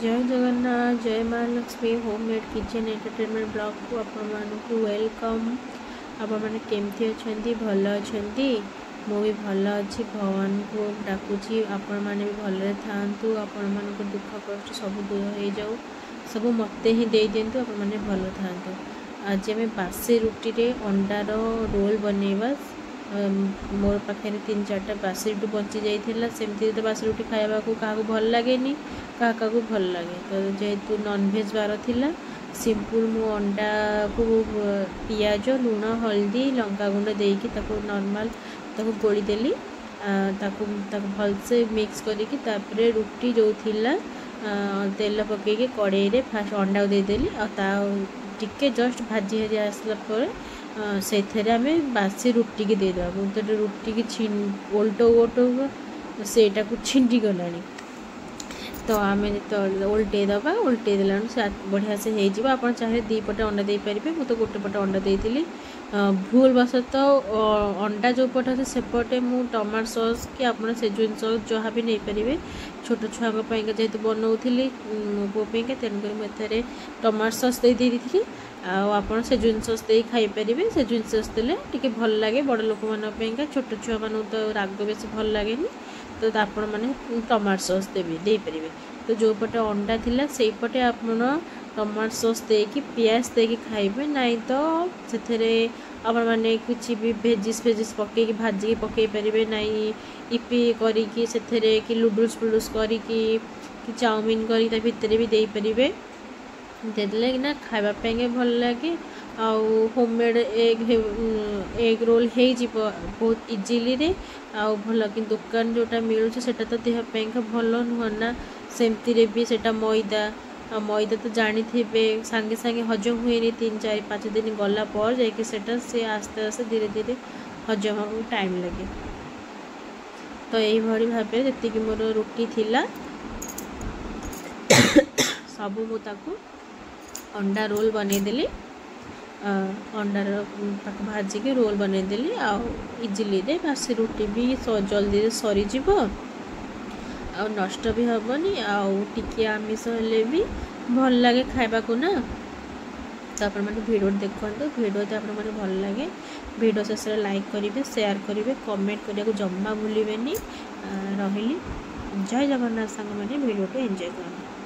जय जगन्नाथ जय माँ Lakshmi homemade kitchen entertainment blog को आपण वेलकम। आपण मैंने केमती अच्छा भल अच्छा मु भी भल अच्छी भगवान को डाकुची आपण मैंने भी भलरे थांतु आपण मान दुख कष्ट सब दूर हो जाऊ सब मत ही दे दिंतु आपण मैंने भल थांतु। आज आम बासी रुटी रे अंडार रोल बनैबा। मोर पाखे 3-4टा बासी रुटी बची जाइथिला सेमती तो बासी रुटी खाइबा को काहा भल लागेनी क्या भल लगे। तो जेहेतु नॉनवेज बार थिला सिंपल मु अंडा को पियाज लुण हल्दी लंका गुंड देकी ताको नॉर्मल ताको गोली देली ताको भलसे मिक्स करके तापरे रुटी जो थिला तेल पकईके कड़े रे फास्ट अंडा दे देली टिके जस्ट भाजी हरी आसला पर से आम बासी रुटी की देदेवा मुझे रुटी की ओल्टो ओल्टो सेटा को छिंडी गलानी तो आम जो उल्टे दबा उल्टे देला बढ़िया से हो आप चाहे 2 पटे अंडा दे पारे मुझे गोटे पटे अंडा देती भूल बस तो अंडा जो पटे अच्छे सेपटे मु टमाटो सॉस कि आप सेजवान सॉस जहाँ भी नहीं पारे छोट छुआ जेहेतु बनाऊली पुओं तेणुक मुझे टमाटो सॉस दे दी आप सेजवान सॉस दे खाईपारे सेजवान सॉस देले टिके भल लगे बड़ लोक मानी छोट छुआ मान तो राग बेस भल लगे तो आपण मैंने टमाटो सॉस दे पारे। तो जो पटे अंडा थिला से पटे आप टमाटो सॉस देकी पियाज देकी खाइबे नाई तो से आपण मैंने कुछ भी भेजिस पकईकी भाजिकी पकई पारे नाई इपी करी से कि लुडुल्स फुडुल्स करी चाउमिन करी भितर भी दे पारे देदेले ना खावाई भल लगे। आउ होममेड एग रोल हो बहुत इजिली रे आउ भल कि दुकान जोटा मिलूँ सेटा तो देहपाई भल नुह ना सेमती भी सेटा मैदा मैदा तो जानी थे सांगे सांगे हजम हुए 3-4-5 दिन गला पर जाकि से आस्ते आस्ते धीरे धीरे हजम हो टाइम लगे। तो यही भाव जी मोर रुटी थिला सबू मुझे अंडा रोल बनईदेली अंडार भाजी के रोल बनईदेली इजिली रे बासी रुटी भी जल्दी सरीज आ नष्ट भी हेनी आए आमिष हेले भी भल लगे खाइबा को ना। तो आप भिडियो देखते भिडियो तो आप भल लगे भिडियो शेष लाइक करेंगे शेयर करेंगे कमेंट करने को जमा भूलें रही। जय जगन्नाथ सांग मैंने भिडियो एंजॉय करते।